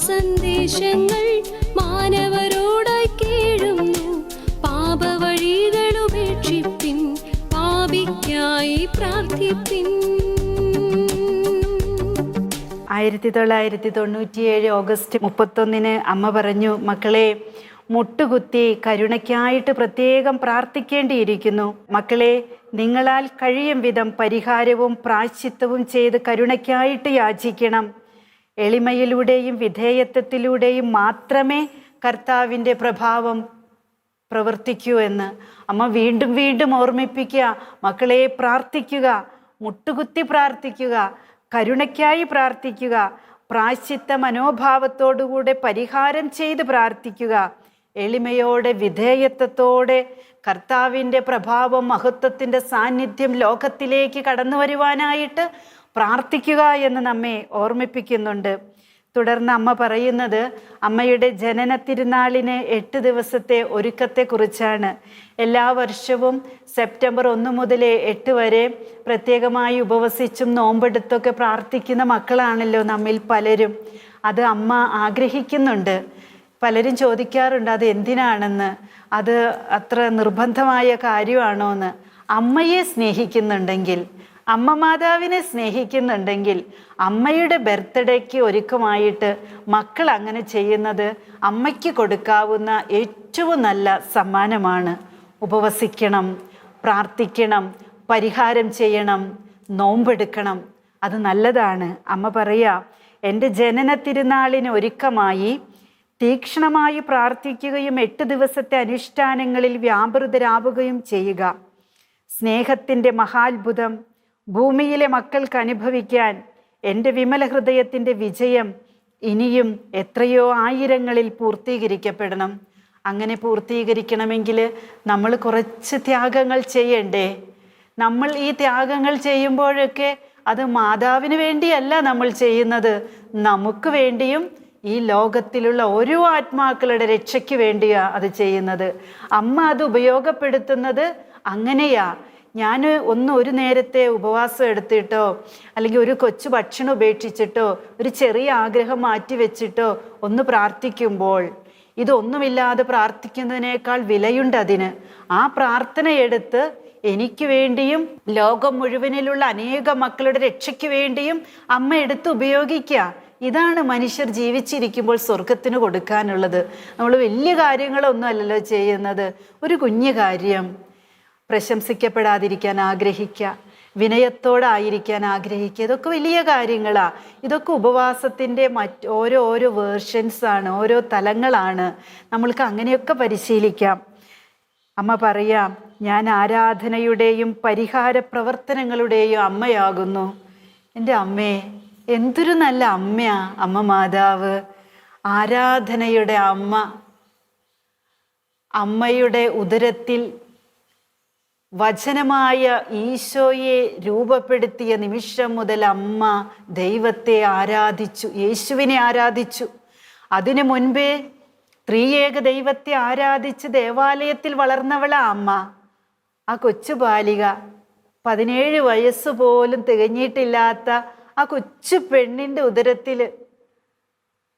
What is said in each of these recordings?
സന്ദേശങ്ങൾ മാനവരോടായി കേഴുന്നു. പാപവഴികളുപേക്ഷിപ്പിൻ, പാപിക്കായി പ്രാർത്ഥിപ്പിൻ. 1997 ഓഗസ്റ്റ് 31 അമ്മ പറഞ്ഞു, മക്കളെ മുട്ടുകുത്തി കരുണയ്ക്കായിട്ട് പ്രത്യേകം പ്രാർത്ഥിക്കേണ്ടിയിരിക്കുന്നു. മക്കളെ, നിങ്ങളാൽ കഴിയും വിധം പരിഹാരവും പ്രായശ്ചിത്തവും ചെയ്ത് കരുണയ്ക്കായിട്ട് യാചിക്കണം. എളിമയിലൂടെയും വിധേയത്വത്തിലൂടെയും മാത്രമേ കർത്താവിൻ്റെ പ്രഭാവം പ്രവർത്തിക്കൂ എന്ന് അമ്മ വീണ്ടും വീണ്ടും ഓർമ്മിപ്പിക്കുക. മക്കളെ, പ്രാർത്ഥിക്കുക, മുട്ടുകുത്തി പ്രാർത്ഥിക്കുക, കരുണയ്ക്കായി പ്രാർത്ഥിക്കുക, പ്രായശ്ചിത്ത മനോഭാവത്തോടുകൂടെ പരിഹാരം ചെയ്ത് പ്രാർത്ഥിക്കുക. എളിമയോടെ വിധേയത്വത്തോടെ കർത്താവിൻ്റെ പ്രഭാവം, മഹത്വത്തിൻ്റെ സാന്നിധ്യം ലോകത്തിലേക്ക് കടന്നു വരുവാനായിട്ട് പ്രാർത്ഥിക്കുക എന്ന് നമ്മെ ഓർമ്മിപ്പിക്കുന്നുണ്ട്. തുടർന്ന് അമ്മ പറയുന്നത് അമ്മയുടെ ജനന തിരുനാളിന് 8 ദിവസത്തെ ഒരുക്കത്തെക്കുറിച്ചാണ്. എല്ലാ വർഷവും സെപ്റ്റംബർ 1 മുതൽ 8 വരെ പ്രത്യേകമായി ഉപവസിച്ചും നോമ്പെടുത്തൊക്കെ പ്രാർത്ഥിക്കുന്ന മക്കളാണല്ലോ നമ്മിൽ പലരും. അത് അമ്മ ആഗ്രഹിക്കുന്നുണ്ട്. പലരും ചോദിക്കാറുണ്ട് അത് എന്തിനാണെന്ന്, അത് അത്ര നിർബന്ധമായ കാര്യമാണോ എന്ന്. അമ്മയെ സ്നേഹിക്കുന്നുണ്ടെങ്കിൽ, അമ്മ മാതാവിനെ സ്നേഹിക്കുന്നുണ്ടെങ്കിൽ അമ്മയുടെ ബർത്ത്ഡേക്ക് ഒരുക്കമായിട്ട് മക്കൾ അങ്ങനെ ചെയ്യുന്നത് അമ്മയ്ക്ക് കൊടുക്കാവുന്ന ഏറ്റവും നല്ല സമ്മാനമാണ്. ഉപവസിക്കണം, പ്രാർത്ഥിക്കണം, പരിഹാരം ചെയ്യണം, നോമ്പെടുക്കണം. അത് നല്ലതാണ്. അമ്മ പറയാ, എൻ്റെ ജനന തിരുനാളിന് ഒരുക്കമായി തീക്ഷ്ണമായി പ്രാർത്ഥിക്കുകയും 8 ദിവസത്തെ അനുഷ്ഠാനങ്ങളിൽ വ്യാപൃതരാവുകയും ചെയ്യുക. സ്നേഹത്തിൻ്റെ മഹാത്ഭുതം ഭൂമിയിലെ മക്കൾക്ക് അനുഭവിക്കാൻ എൻ്റെ വിമല ഹൃദയത്തിൻ്റെ വിജയം ഇനിയും എത്രയോ ആയിരങ്ങളിൽ പൂർത്തീകരിക്കപ്പെടണം. അങ്ങനെ പൂർത്തീകരിക്കണമെങ്കിൽ നമ്മൾ കുറച്ച് ത്യാഗങ്ങൾ ചെയ്യണ്ടേ? നമ്മൾ ഈ ത്യാഗങ്ങൾ ചെയ്യുമ്പോഴൊക്കെ അത് മാതാവിന് വേണ്ടിയല്ല നമ്മൾ ചെയ്യുന്നത്, നമുക്ക് വേണ്ടിയും ഈ ലോകത്തിലുള്ള ഓരോ ആത്മാക്കളുടെ രക്ഷയ്ക്ക് വേണ്ടിയാണ് അത് ചെയ്യുന്നത്. അമ്മ അത് ഉപയോഗപ്പെടുത്തുന്നത് അങ്ങനെയാ. ഞാൻ ഒരു നേരത്തെ ഉപവാസം എടുത്തിട്ടോ അല്ലെങ്കിൽ ഒരു കൊച്ചു ഭക്ഷണം ഉപേക്ഷിച്ചിട്ടോ ഒരു ചെറിയ ആഗ്രഹം മാറ്റി വെച്ചിട്ടോ ഒന്ന് പ്രാർത്ഥിക്കുമ്പോൾ, ഇതൊന്നുമില്ലാതെ പ്രാർത്ഥിക്കുന്നതിനേക്കാൾ വിലയുണ്ട് അതിന്. ആ പ്രാർത്ഥനയെടുത്ത് എനിക്ക് വേണ്ടിയും ലോകം മുഴുവനിലുള്ള അനേക മക്കളുടെ രക്ഷയ്ക്ക് വേണ്ടിയും അമ്മ എടുത്ത് ഉപയോഗിക്കുക. ഇതാണ് മനുഷ്യർ ജീവിച്ചിരിക്കുമ്പോൾ സ്വർഗത്തിന് കൊടുക്കാനുള്ളത്. നമ്മൾ വലിയ കാര്യങ്ങളൊന്നും അല്ലല്ലോ ചെയ്യുന്നത്. ഒരു കുഞ്ഞു കാര്യം പ്രശംസിക്കപ്പെടാതിരിക്കാൻ ആഗ്രഹിക്കുക, വിനയത്തോടായിരിക്കാൻ ആഗ്രഹിക്കുക, ഇതൊക്കെ വലിയ കാര്യങ്ങളാണ്. ഇതൊക്കെ ഉപവാസത്തിൻ്റെ ഓരോ വേർഷൻസാണ്, ഓരോ തലങ്ങളാണ്. നമ്മൾക്ക് അങ്ങനെയൊക്കെ പരിശീലിക്കാം. അമ്മ പറയാം, ഞാൻ ആരാധനയുടെയും പരിഹാര പ്രവർത്തനങ്ങളുടെയും അമ്മയാകുന്നു. എൻ്റെ അമ്മേ, എന്തൊരു നല്ല അമ്മയാ അമ്മ മാതാവ്. ആരാധനയുടെ അമ്മ. അമ്മയുടെ ഉദരത്തിൽ വചനമായ ഈശോയെ രൂപപ്പെടുത്തിയ നിമിഷം മുതൽ അമ്മ ദൈവത്തെ ആരാധിച്ചു, യേശുവിനെ ആരാധിച്ചു. അതിനു മുൻപേ ത്രിയേക ദൈവത്തെ ആരാധിച്ച് ദേവാലയത്തിൽ വളർന്നവളാ അമ്മ. ആ കൊച്ചു ബാലിക, 17 വയസ്സ് പോലും തികഞ്ഞിട്ടില്ലാത്ത ആ കൊച്ചു പെണ്ണിൻ്റെ ഉദരത്തിൽ,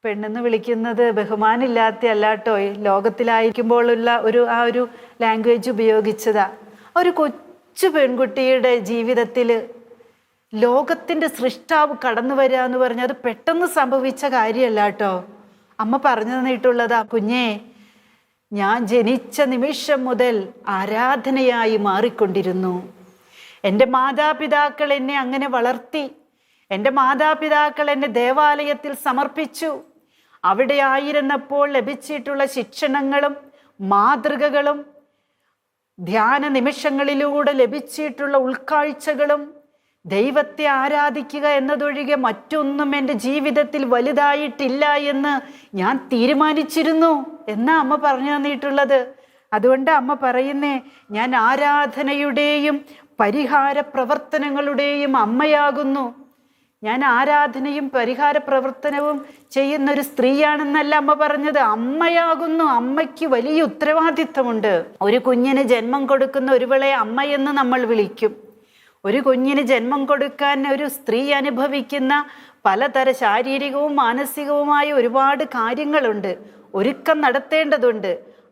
പെണ്ണെന്ന് വിളിക്കുന്നത് ബഹുമാനില്ലാത്ത അല്ലാട്ടോ, ലോകത്തിലായിരിക്കുമ്പോഴുള്ള ഒരു ലാംഗ്വേജ് ഉപയോഗിച്ചതാ. ഒരു കൊച്ചു പെൺകുട്ടിയുടെ ജീവിതത്തിൽ ലോകത്തിൻ്റെ സൃഷ്ടാവ് കടന്നു വരിക എന്ന് പറഞ്ഞാൽ അത് പെട്ടെന്ന് സംഭവിച്ച കാര്യമല്ല കേട്ടോ. അമ്മ പറഞ്ഞു തന്നിട്ടുള്ളതാ, കുഞ്ഞേ, ഞാൻ ജനിച്ച നിമിഷം മുതൽ ആരാധനയായി മാറിക്കൊണ്ടിരുന്നു. എൻ്റെ മാതാപിതാക്കൾ എന്നെ അങ്ങനെ വളർത്തി. എൻ്റെ മാതാപിതാക്കൾ എന്നെ ദേവാലയത്തിൽ സമർപ്പിച്ചു. അവിടെ ആയിരുന്നപ്പോൾ ലഭിച്ചിട്ടുള്ള ശിക്ഷണങ്ങളും മാതൃകകളും ധ്യാന നിമിഷങ്ങളിലൂടെ ലഭിച്ചിട്ടുള്ള ഉൾക്കാഴ്ചകളും ദൈവത്തെ ആരാധിക്കുക എന്നതൊഴികെ മറ്റൊന്നും എൻ്റെ ജീവിതത്തിൽ വലുതായിട്ടില്ല എന്ന് ഞാൻ തീരുമാനിച്ചിരുന്നു എന്നാ അമ്മ പറഞ്ഞു തന്നിട്ടുള്ളത്. അതുകൊണ്ട് അമ്മ പറയുന്നേ, ഞാൻ ആരാധനയുടെയും പരിഹാര പ്രവർത്തനങ്ങളുടെയും അമ്മയാകുന്നു. ഞാൻ ആരാധനയും പരിഹാര പ്രവർത്തനവും ചെയ്യുന്നൊരു സ്ത്രീയാണെന്നല്ല അമ്മ പറഞ്ഞത്, അമ്മയാകുന്നു. അമ്മയ്ക്ക് വലിയ ഉത്തരവാദിത്വമുണ്ട്. ഒരു കുഞ്ഞിന് ജന്മം കൊടുക്കുന്ന ഒരുവളെ അമ്മയെന്ന് നമ്മൾ വിളിക്കും. ഒരു കുഞ്ഞിന് ജന്മം കൊടുക്കാൻ ഒരു സ്ത്രീ അനുഭവിക്കുന്ന പലതര ശാരീരികവും മാനസികവുമായ ഒരുപാട് കാര്യങ്ങളുണ്ട്, ഒരുക്കം നടത്തേണ്ടതുണ്ട്.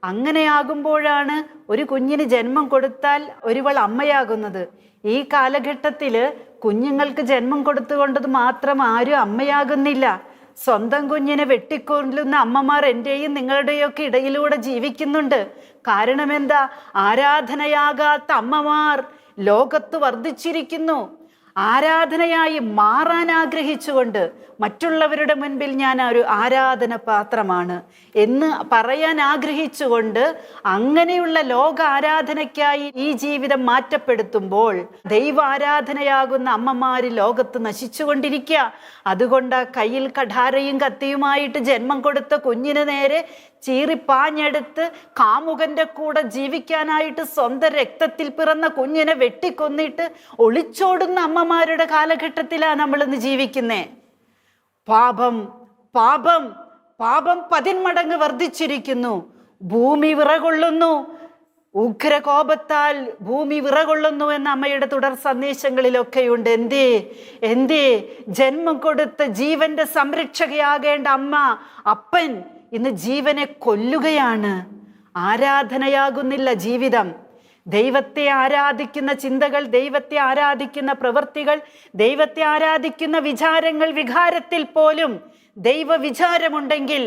അങ്ങനെയാകുമ്പോഴാണ് ഒരു കുഞ്ഞിന് ജന്മം കൊടുത്താൽ ഒരുവൾ അമ്മയാകുന്നത്. ഈ കാലഘട്ടത്തിൽ കുഞ്ഞുങ്ങൾക്ക് ജന്മം കൊടുത്തുകൊണ്ടത് മാത്രം ആരും അമ്മയാകുന്നില്ല. സ്വന്തം കുഞ്ഞിനെ വെട്ടിക്കൊല്ലുന്ന അമ്മമാർ എൻ്റെയും നിങ്ങളുടെയൊക്കെ ഇടയിലൂടെ ജീവിക്കുന്നുണ്ട്. കാരണം എന്താ? ആരാധനയാകാത്ത അമ്മമാർ ലോകത്ത് വർദ്ധിച്ചിരിക്കുന്നു. ആരാധനയായി മാറാൻ ആഗ്രഹിച്ചുകൊണ്ട് മറ്റുള്ളവരുടെ മുൻപിൽ ഞാൻ ഒരു ആരാധന പാത്രമാണ് എന്ന് പറയാൻ ആഗ്രഹിച്ചുകൊണ്ട് അങ്ങനെയുള്ള ലോക ആരാധനയ്ക്കായി ഈ ജീവിതം മാറ്റപ്പെടുത്തുമ്പോൾ ദൈവാരാധനയാകുന്ന അമ്മമാര് ലോകത്ത് നശിച്ചുകൊണ്ടിരിക്കുക. അതുകൊണ്ട് കയ്യിൽ കഠാരയും കത്തിയുമായിട്ട് ജന്മം കൊടുത്ത കുഞ്ഞിന് നേരെ ചീറിപ്പാഞ്ഞെടുത്ത് കാമുകന്റെ കൂടെ ജീവിക്കാനായിട്ട് സ്വന്തം രക്തത്തിൽ പിറന്ന കുഞ്ഞിനെ വെട്ടിക്കൊന്നിട്ട് ഒളിച്ചോടുന്ന അമ്മമാരുടെ കാലഘട്ടത്തിലാണ് നമ്മളിന്ന് ജീവിക്കുന്നേ. പാപം പാപം പാപം 10 മടങ്ങ് വർദ്ധിച്ചിരിക്കുന്നു. ഭൂമി വിറകൊള്ളുന്നു, ഉഗ്രകോപത്താൽ ഭൂമി വിറകൊള്ളുന്നു എന്ന അമ്മയുടെ തുടർ സന്ദേശങ്ങളിലൊക്കെയുണ്ട്. എന്തേ ജന്മം കൊടുത്ത ജീവന്റെ സംരക്ഷകയാകേണ്ട അമ്മ, അപ്പൻ ഇന്ന് ജീവനെ കൊല്ലുകയാണ്. ആരാധനയാകുന്നില്ല ജീവിതം. ദൈവത്തെ ആരാധിക്കുന്ന ചിന്തകൾ, ദൈവത്തെ ആരാധിക്കുന്ന പ്രവൃത്തികൾ, ദൈവത്തെ ആരാധിക്കുന്ന വിചാരങ്ങൾ, വികാരത്തിൽ പോലും ദൈവ വിചാരമുണ്ടെങ്കിൽ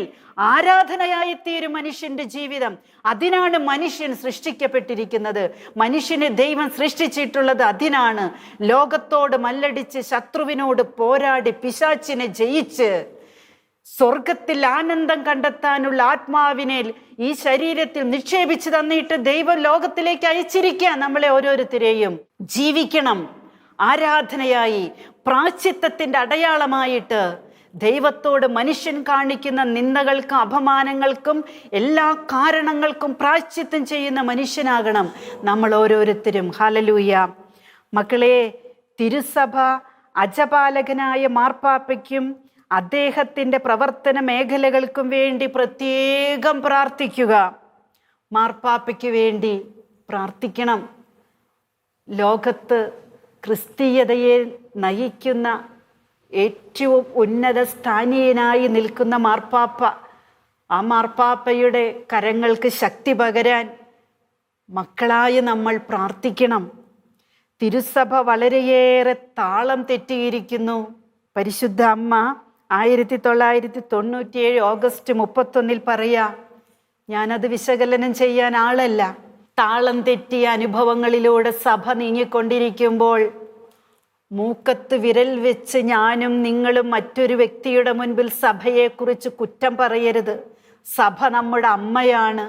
ആരാധനയായി തീരും മനുഷ്യന്റെ ജീവിതം. അതിനാണ് മനുഷ്യൻ സൃഷ്ടിക്കപ്പെട്ടിരിക്കുന്നത്. മനുഷ്യനെ ദൈവം സൃഷ്ടിച്ചിട്ടുള്ളത് അതിനാണ്. ലോകത്തോട് മല്ലടിച്ച്, ശത്രുവിനോട് പോരാടി, പിശാചിനെ ജയിച്ച് സ്വർഗത്തിൽ ആനന്ദം കണ്ടെത്താനുള്ള ആത്മാവിനെ ഈ ശരീരത്തിൽ നിക്ഷേപിച്ച് തന്നിട്ട് ദൈവം ലോകത്തിലേക്ക് അയച്ചിരിക്കുക നമ്മളെ ഓരോരുത്തരെയും. ജീവിക്കണം ആരാധനയായി, പ്രായശ്ചിത്തത്തിന്റെ അടയാളമായിട്ട്. ദൈവത്തോട് മനുഷ്യൻ കാണിക്കുന്ന നിന്ദകൾക്കും അപമാനങ്ങൾക്കും എല്ലാ കാരണങ്ങൾക്കും പ്രായശ്ചിത്തം ചെയ്യുന്ന മനുഷ്യനാകണം നമ്മൾ ഓരോരുത്തരും. ഹല്ലേലൂയ. മക്കളെ, തിരുസഭ അജപാലകനായ മാർപ്പാപ്പയ്ക്കും അദ്ദേഹത്തിൻ്റെ പ്രവർത്തന മേഖലകൾക്കും വേണ്ടി പ്രത്യേകം പ്രാർത്ഥിക്കുക. മാർപ്പാപ്പയ്ക്ക് വേണ്ടി പ്രാർത്ഥിക്കണം. ലോകത്ത് ക്രിസ്തീയതയെ നയിക്കുന്ന ഏറ്റവും ഉന്നത സ്ഥാനീയനായി നിൽക്കുന്ന മാർപ്പാപ്പ, ആ മാർപ്പാപ്പയുടെ കരങ്ങൾക്ക് ശക്തി പകരാൻ മക്കളായ നമ്മൾ പ്രാർത്ഥിക്കണം. തിരുസഭ വളരെയേറെ താളം തെറ്റിയിരിക്കുന്നു. പരിശുദ്ധ അമ്മ 1997 ഓഗസ്റ്റ് 31 പറയാ, ഞാനത് വിശകലനം ചെയ്യാൻ ആളല്ല. താളം തെറ്റിയ അനുഭവങ്ങളിലൂടെ സഭ നീങ്ങിക്കൊണ്ടിരിക്കുമ്പോൾ മൂക്കത്ത് വിരൽ വെച്ച് ഞാനും നിങ്ങളും മറ്റൊരു വ്യക്തിയുടെ മുൻപിൽ സഭയെക്കുറിച്ച് കുറ്റം പറയരുത്. സഭ നമ്മുടെ അമ്മയാണ്.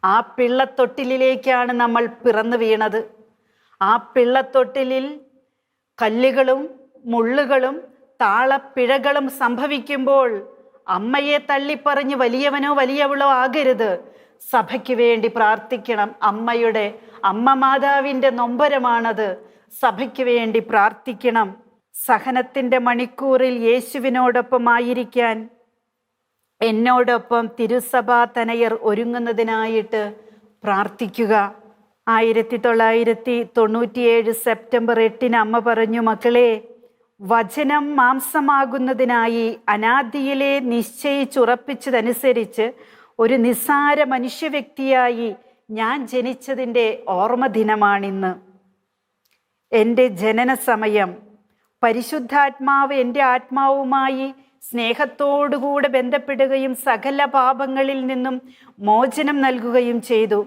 ആ പിള്ളത്തൊട്ടിലിലേക്കാണ് നമ്മൾ പിറന്നു വീണത്. ആ പിള്ളത്തൊട്ടിലിൽ കല്ലുകളും മുള്ളുകളും താളപ്പിഴകളും സംഭവിക്കുമ്പോൾ അമ്മയെ തള്ളിപ്പറഞ്ഞ് വലിയവനോ വലിയവളോ ആകരുത്. സഭയ്ക്ക് വേണ്ടി പ്രാർത്ഥിക്കണം. അമ്മ മാതാവിൻ്റെ നൊമ്പരമാണത്. സഭയ്ക്ക് വേണ്ടി പ്രാർത്ഥിക്കണം. സഹനത്തിൻ്റെ മണിക്കൂറിൽ യേശുവിനോടൊപ്പം ആയിരിക്കാൻ എന്നോടൊപ്പം തിരുസഭാ തനയർ ഒരുങ്ങുന്നതിനായിട്ട് പ്രാർത്ഥിക്കുക. 1997 സെപ്റ്റംബർ 8 അമ്മ പറഞ്ഞു, മക്കളെ, വചനം മാംസമാകുന്നതിനായി അനാദിയിലെ നിശ്ചയിച്ചുറപ്പിച്ചതനുസരിച്ച് ഒരു നിസ്സാര മനുഷ്യ വ്യക്തിയായി ഞാൻ ജനിച്ചതിൻ്റെ ഓർമ്മ ദിനമാണിന്ന്. എൻ്റെ ജനന സമയം. പരിശുദ്ധാത്മാവ് എൻ്റെ ആത്മാവുമായി സ്നേഹത്തോടുകൂടെ ബന്ധപ്പെടുകയും സകല പാപങ്ങളിൽ നിന്നും മോചനം നൽകുകയും ചെയ്തു.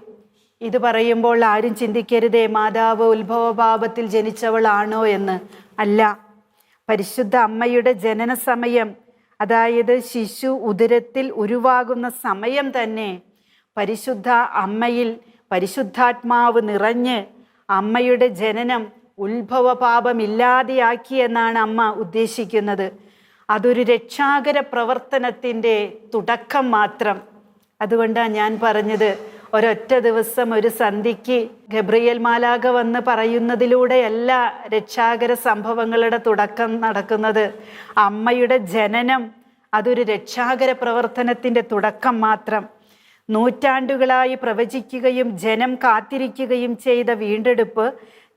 ഇത് പറയുമ്പോൾ ആരും ചിന്തിക്കരുതേ മാതാവ് ഉത്ഭവപാപത്തിൽ ജനിച്ചവളാണോ എന്ന്. അല്ല. പരിശുദ്ധ അമ്മയുടെ ജനന സമയം, അതായത് ശിശു ഉദരത്തിൽ ഉരുവാകുന്ന സമയം തന്നെ പരിശുദ്ധ അമ്മയിൽ പരിശുദ്ധാത്മാവ് നിറഞ്ഞ് അമ്മയുടെ ജനനം ഉത്ഭവപാപമില്ലാതെയാക്കിയെന്നാണ് അമ്മ ഉദ്ദേശിക്കുന്നത്. അതൊരു രക്ഷാകര പ്രവർത്തനത്തിൻ്റെ തുടക്കം മാത്രം. അതുകൊണ്ടാണ് ഞാൻ പറഞ്ഞത്, ഒരൊറ്റ ദിവസം ഒരു സന്ധ്യയ്ക്ക് ഗബ്രിയേൽ മാലാഖ വന്ന് പറയുന്നതിലൂടെയല്ല രക്ഷാകര സംഭവങ്ങളുടെ തുടക്കം നടക്കുന്നത്. അമ്മയുടെ ജനനം അതൊരു രക്ഷാകര പ്രവർത്തനത്തിൻ്റെ തുടക്കം മാത്രം. നൂറ്റാണ്ടുകളായി പ്രവചിക്കുകയും ജനം കാത്തിരിക്കുകയും ചെയ്ത വീണ്ടെടുപ്പ്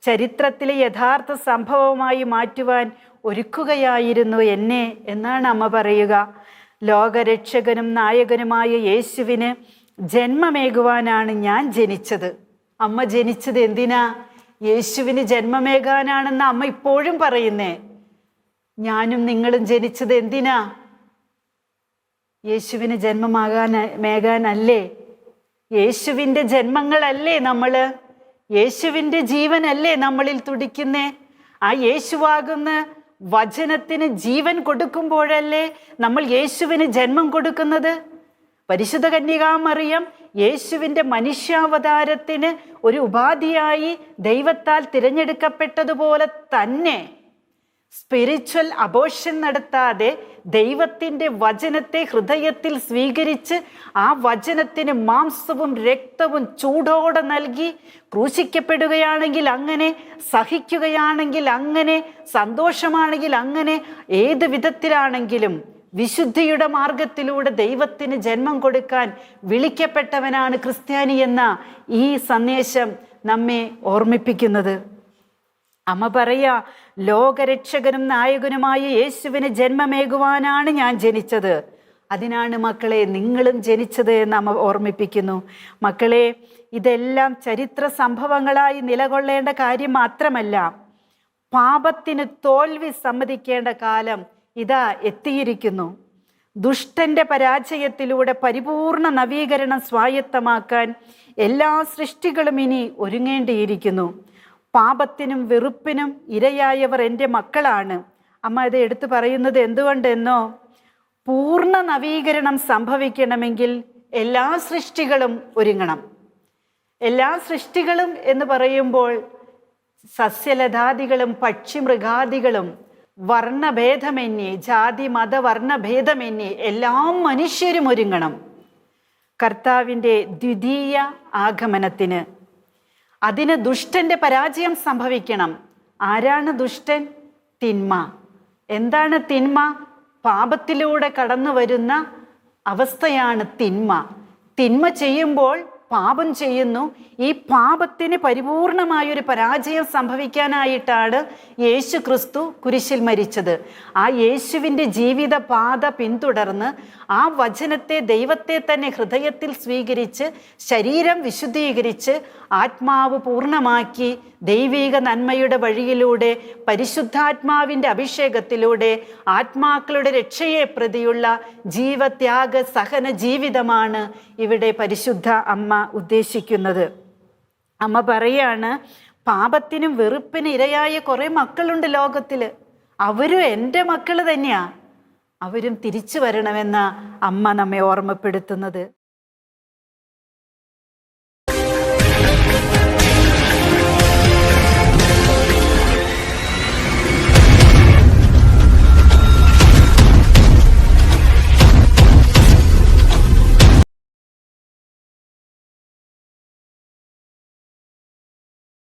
ചരിത്രത്തിലെ യഥാർത്ഥ സംഭവമായി മാറ്റുവാൻ ഒരുക്കുകയായിരുന്നു എന്നെ എന്നാണ് അമ്മ പറയുക. ലോകരക്ഷകനും നായകനുമായ യേശുവിന് ജന്മമേകുവാനാണ് ഞാൻ ജനിച്ചത്. അമ്മ ജനിച്ചത് എന്തിനാ? യേശുവിന് ജന്മമേകാനാണെന്ന് അമ്മ ഇപ്പോഴും പറയുന്നേ. ഞാനും നിങ്ങളും ജനിച്ചത് എന്തിനാ? യേശുവിന് മേകാനല്ലേ? യേശുവിൻ്റെ ജന്മങ്ങളല്ലേ നമ്മള്? യേശുവിൻ്റെ ജീവനല്ലേ നമ്മളിൽ തുടിക്കുന്നേ? ആ യേശുവാകുന്ന വചനത്തിന് ജീവൻ കൊടുക്കുമ്പോഴല്ലേ നമ്മൾ യേശുവിന് ജന്മം കൊടുക്കുന്നത്? പരിശുദ്ധ കന്യകാമറിയം യേശുവിൻ്റെ മനുഷ്യാവതാരത്തിന് ഒരു ഉപാധിയായി ദൈവത്താൽ തിരഞ്ഞെടുക്കപ്പെട്ടതുപോലെ തന്നെ സ്പിരിച്വൽ അബോർഷൻ നടത്താതെ ദൈവത്തിൻ്റെ വചനത്തെ ഹൃദയത്തിൽ സ്വീകരിച്ച് ആ വചനത്തിന് മാംസവും രക്തവും ചൂടോടെ നൽകി ക്രൂശിക്കപ്പെടുകയാണെങ്കിൽ അങ്ങനെ, സഹിക്കുകയാണെങ്കിൽ അങ്ങനെ, സന്തോഷമാണെങ്കിൽ അങ്ങനെ, ഏത് വിധത്തിലാണെങ്കിലും വിശുദ്ധിയുടെ മാർഗത്തിലൂടെ ദൈവത്തിന് ജന്മം കൊടുക്കാൻ വിളിക്കപ്പെട്ടവനാണ് ക്രിസ്ത്യാനി എന്ന ഈ സന്ദേശം നമ്മെ ഓർമ്മിപ്പിക്കുന്നത്. അമ്മ പറയാ, ലോകരക്ഷകനും നായകനുമായ യേശുവിന് ജന്മമേകുവാനാണ് ഞാൻ ജനിച്ചത്. അതിനാണ് മക്കളെ നിങ്ങളും ജനിച്ചത് എന്ന് അമ്മ ഓർമ്മിപ്പിക്കുന്നു. മക്കളെ, ഇതെല്ലാം ചരിത്ര സംഭവങ്ങളായി നിലകൊള്ളേണ്ട കാര്യം മാത്രമല്ല, പാപത്തിന് തോൽവി സമ്മതിക്കേണ്ട കാലം ഇതാ എത്തിയിരിക്കുന്നു. ദുഷ്ടന്റെ പരാജയത്തിലൂടെ പരിപൂർണ നവീകരണം സ്വായത്തമാക്കാൻ എല്ലാ സൃഷ്ടികളും ഇനി ഒരുങ്ങേണ്ടിയിരിക്കുന്നു. പാപത്തിനും വെറുപ്പിനും ഇരയായവർ എൻ്റെ മക്കളാണ്. അമ്മ ഇത് എടുത്തു പറയുന്നത് എന്തുകൊണ്ടെന്നോ, പൂർണ്ണ നവീകരണം സംഭവിക്കണമെങ്കിൽ എല്ലാ സൃഷ്ടികളും ഒരുങ്ങണം. എല്ലാ സൃഷ്ടികളും എന്ന് പറയുമ്പോൾ സസ്യലതാദികളും പക്ഷിമൃഗാദികളും വർണ്ണഭേദമന്യേ, ജാതി മത വർണ്ണഭേദമന്യേ എല്ലാ മനുഷ്യരും ഒരുങ്ങണം കർത്താവിൻ്റെ ദ്വിതീയ ആഗമനത്തിന്. അതിന് ദുഷ്ടന്റെ പരാജയം സംഭവിക്കണം. ആരാണ് ദുഷ്ടൻ? തിന്മ. എന്താണ് തിന്മ? പാപത്തിലൂടെ കടന്നു വരുന്ന അവസ്ഥയാണ് തിന്മ. തിന്മ ചെയ്യുമ്പോൾ പാപം ചെയ്യുന്നു. ഈ പാപത്തിന് പരിപൂർണമായൊരു പരാജയം സംഭവിക്കാനായിട്ടാണ് യേശു ക്രിസ്തു കുരിശിൽ മരിച്ചത്. ആ യേശുവിൻ്റെ ജീവിത പാത പിന്തുടർന്ന് ആ വചനത്തെ, ദൈവത്തെ തന്നെ ഹൃദയത്തിൽ സ്വീകരിച്ച് ശരീരം വിശുദ്ധീകരിച്ച് ആത്മാവ് പൂർണ്ണമാക്കി ദൈവിക നന്മയുടെ വഴിയിലൂടെ പരിശുദ്ധാത്മാവിൻ്റെ അഭിഷേകത്തിലൂടെ ആത്മാക്കളുടെ രക്ഷയെ പ്രതിയുള്ള ജീവത്യാഗ സഹന ജീവിതമാണ് ഇവിടെ പരിശുദ്ധ അമ്മ ഉദ്ദേശിക്കുന്നത്. അമ്മ പറയാണ്, പാപത്തിനും വെറുപ്പിനും ഇരയായ കുറേ മക്കളുണ്ട് ലോകത്തിൽ. അവരും എൻ്റെ മക്കൾ തന്നെയാ. അവരും തിരിച്ചു വരണമെന്ന അമ്മ നമ്മെ ഓർമ്മപ്പെടുത്തുന്നത്.